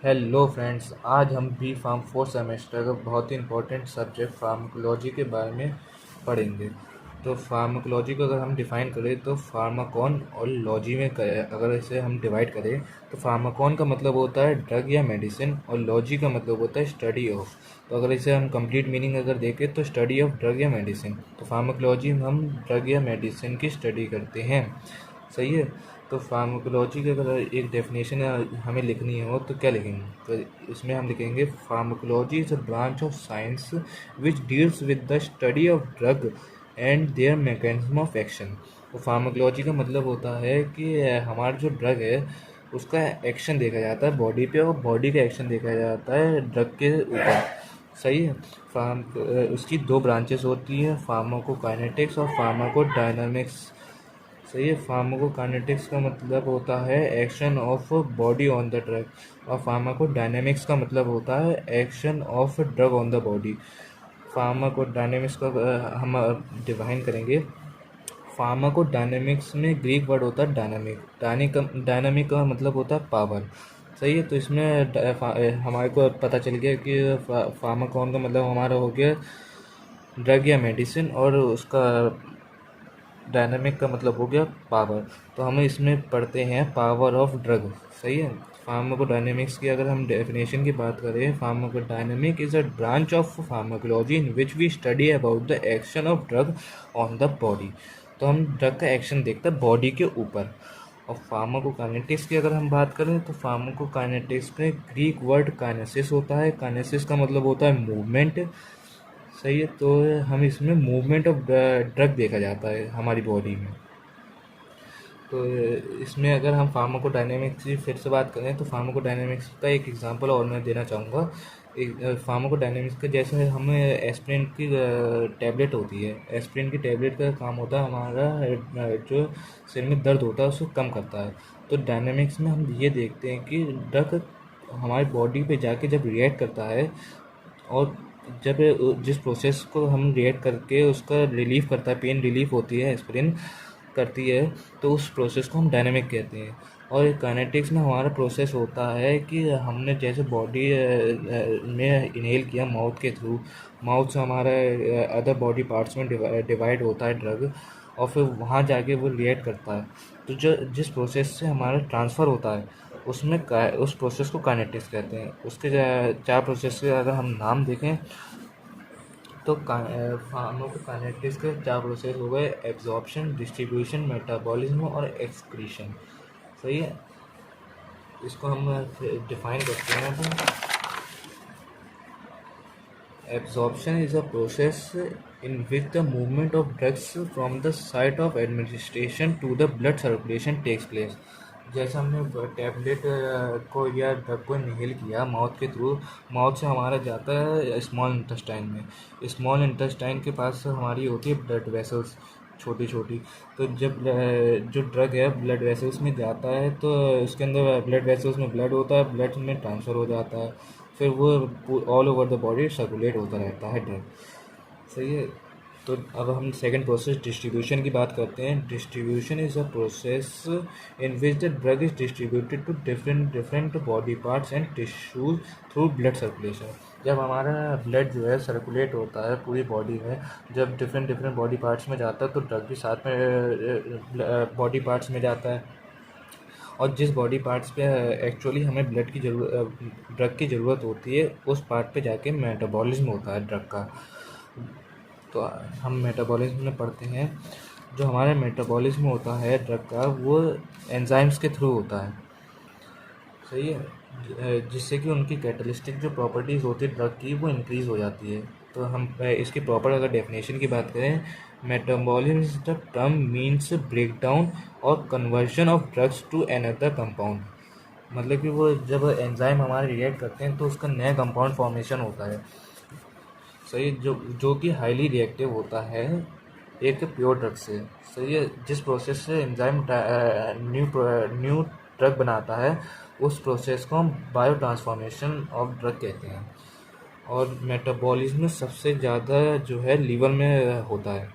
Hello friends, आज हम B farm fourth semester का बहुत ही इंपॉर्टेंट सब्जेक्ट फार्माकोलॉजी के बारे में पढ़ेंगे। तो फार्माकोलॉजी को अगर हम डिफ़ाइन करें तो फार्माकॉन और लॉजी में अगर इसे हम डिवाइड करें तो फार्माकॉन का मतलब होता है ड्रग या मेडिसिन और लॉजी का मतलब होता है स्टडी ऑफ। तो अगर इसे हम कंप्लीट मीनिंग अगर देखें तो स्टडी ऑफ ड्रग या मेडिसिन। तो फार्माकोलॉजी में हम ड्रग या मेडिसिन की स्टडी करते हैं। सही है। तो फार्माकोलॉजी की अगर एक डेफिनेशन हमें लिखनी हो तो क्या लिखेंगे? तो इसमें हम लिखेंगे pharmacology is a branch of science which deals with the study of drug and there mechanism of action. तो फार्माकोलॉजी का मतलब होता है कि हमारा जो ड्रग है उसका एक्शन देखा जाता है बॉडी पे और बॉडी का एक्शन देखा जाता है ड्रग के ऊपर। सही है। उसकी दो ब्रांचेस होती है, फार्माकोकाइनेटिक्स और फार्माकोडायनामिक्स। सही है। फार्माकोकाइनेटिक्स का मतलब होता है action of body on the drug और फार्माकोडायनेमिक्स का मतलब होता है action of drug on the body. Pharmacodynamics का हम डिफाइन करेंगे। फार्माकोडायनेमिक्स में ग्रीक वर्ड होता है डायनिक। डायनामिक का मतलब होता है पावर। सही है। तो इसमें हमारे को पता चल गया कि फार्माकॉन का मतलब हमारा हो गया ड्रग या मेडिसिन और उसका डायनामिक का मतलब हो गया पावर। तो हम इसमें पढ़ते हैं पावर ऑफ ड्रग। सही है। फार्माकोडायनेमिक्स की अगर हम डेफिनेशन की बात करें, pharmacodynamic is a branch of pharmacology in which we study about the action of drug on the body. तो हम ड्रग का एक्शन देखते हैं बॉडी के ऊपर। और फार्माकोकाइनेटिक्स की अगर हम बात करें तो फार्माकोकाइनेटिक्स में ग्रीक वर्ड काइनेसिस होता है। काइनेसिस का मतलब होता है मूवमेंट। सही है। तो हम इसमें मूवमेंट ऑफ ड्रग देखा जाता है हमारी बॉडी में। तो इसमें अगर हम फार्माकोडायनेमिक्स की फिर से बात करें तो फार्माकोडायनेमिक्स का एक एग्जांपल और मैं देना चाहूँगा। एक फार्माकोडायनेमिक्स का जैसे हमें एस्पिरिन की टैबलेट होती है। एस्पिरिन की टैबलेट का काम होता है हमारा जो सिर में दर्द होता है उसको कम करता है। तो डायनेमिक्स में हम ये देखते हैं कि ड्रग हमारी बॉडी पे जाके जब रिएक्ट करता है और जब जिस प्रोसेस को हम रिएक्ट करके उसका रिलीफ करता है, पेन रिलीफ होती है एस्पिरिन करती है, तो उस प्रोसेस को हम डायनेमिक कहते हैं। और काइनेटिक्स में हमारा प्रोसेस होता है कि हमने जैसे बॉडी में इनहेल किया माउथ के थ्रू, माउथ से हमारा अदर बॉडी पार्ट्स में डिवाइड होता है ड्रग और फिर वहाँ जाके वो रिएक्ट करता है। तो जो जिस प्रोसेस से हमारा ट्रांसफ़र होता है उस प्रोसेस को काइनेटिक्स कहते हैं। उसके चार प्रोसेस के अगर हम नाम देखें तो फार्माकोकाइनेटिक्स के चार प्रोसेस हो गए: एब्जॉर्प्शन, डिस्ट्रीब्यूशन, मेटाबॉलिज्म और एक्सक्रीशन। सही है। इसको हम डिफाइन करते हैं। तो absorption is a process in which the movement of drugs from the site of administration to the blood circulation takes place। जैसे हमने टैबलेट को या ड्रग को इनहेल किया माउथ के थ्रू, माउथ से हमारा जाता है स्मॉल इंटेस्टाइन में। स्मॉल इंटेस्टाइन के पास हमारी होती है ब्लड वेसल्स छोटी छोटी। तो जब जो ड्रग है ब्लड वेसल्स में जाता है तो उसके अंदर ब्लड वेसल्स में ब्लड होता है, ब्लड में ट्रांसफ़र हो जाता है, फिर वो all over the body circulate होता रहता है ड्रग। सही है। तो अब हम सेकंड प्रोसेस डिस्ट्रीब्यूशन की बात करते हैं। Distribution is a process in which the drug is distributed to different body parts and tissues through blood circulation. जब हमारा ब्लड जो है सर्कुलेट होता है पूरी बॉडी में, जब डिफरेंट बॉडी पार्ट्स में जाता है तो ड्रग भी साथ में बॉडी पार्ट्स में जाता है। और जिस बॉडी पार्ट्स पे एक्चुअली हमें ड्रग की ज़रूरत होती है उस पार्ट पे जाके मेटाबॉलिज्म होता है ड्रग का। तो हम मेटाबॉलिज्म में पढ़ते हैं। जो हमारा मेटाबॉलिज्म होता है ड्रग का वो एंजाइम्स के थ्रू होता है। सही है। जिससे कि उनकी कैटलिस्टिक जो प्रॉपर्टीज़ होती है ड्रग की वो इंक्रीज़ हो जाती है। तो हम इसकी प्रॉपर अगर डेफिनेशन की बात करें, metabolism is the term means break down और conversion of drugs to another compound. मतलब कि वो जब एंजाइम हमारे रिएक्ट करते हैं तो उसका नया कंपाउंड फॉर्मेशन होता है। सही। जो कि हाईली रिएक्टिव होता है एक प्योर ड्रग से। सही है। जिस प्रोसेस से एंजाइम न्यू ड्रग बनाता है उस प्रोसेस को हम बायो ट्रांसफॉर्मेशन ऑफ ड्रग कहते हैं। और मेटाबॉलिज्म सबसे ज़्यादा जो है लीवर में होता है।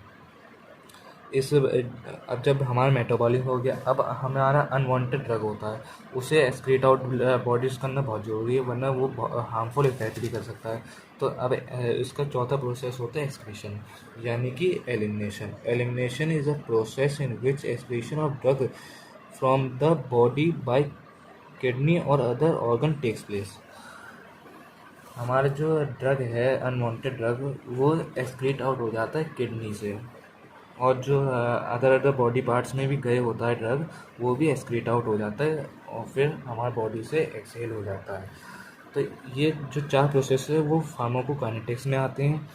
इस अब जब हमारा मेटाबॉलिज्म हो गया, अब हमारा अनवांटेड ड्रग होता है, उसे एक्सक्रीट आउट बॉडीज करना बहुत ज़रूरी है, वरना वो हार्मफुल इफेक्ट भी कर सकता है। तो अब इसका चौथा प्रोसेस होता है एक्सक्रीशन, यानी कि elimination. Elimination is a process in which excretion of drug from the body by kidney और अदर ऑर्गन टेक्स प्लेस। हमारा जो ड्रग है, अनवांटेड ड्रग, वो एक्सक्रीट आउट हो जाता है किडनी से, और जो अदर बॉडी पार्ट्स में भी गए होता है ड्रग, वो भी एक्सक्रीट आउट हो जाता है और फिर हमारी बॉडी से एक्सहेल हो जाता है। तो ये जो 4 प्रोसेस है वो फार्माकोकाइनेटिक्स में आते हैं।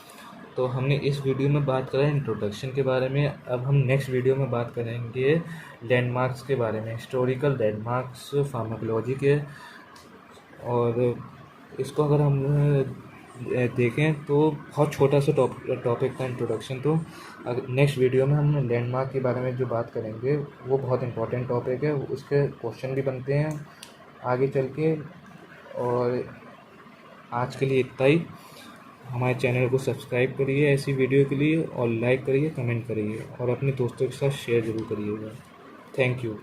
तो हमने इस वीडियो में बात करा इंट्रोडक्शन के बारे में। अब हम नेक्स्ट वीडियो में बात करेंगे लैंडमार्क्स के बारे में, हिस्टोरिकल लैंडमार्क्स फार्माकोलॉजी के। और इसको अगर हम देखें तो बहुत छोटा सा टॉपिक था इंट्रोडक्शन। तो अगर नेक्स्ट वीडियो में हम लैंडमार्क के बारे में जो बात करेंगे वो बहुत इंपॉर्टेंट टॉपिक है, उसके क्वेश्चन भी बनते हैं आगे चल के। और आज के लिए इतना ही। हमारे चैनल को सब्सक्राइब करिए ऐसी वीडियो के लिए, और लाइक करिए, कमेंट करिए, और अपने दोस्तों के साथ शेयर ज़रूर करिएगा। Thank you.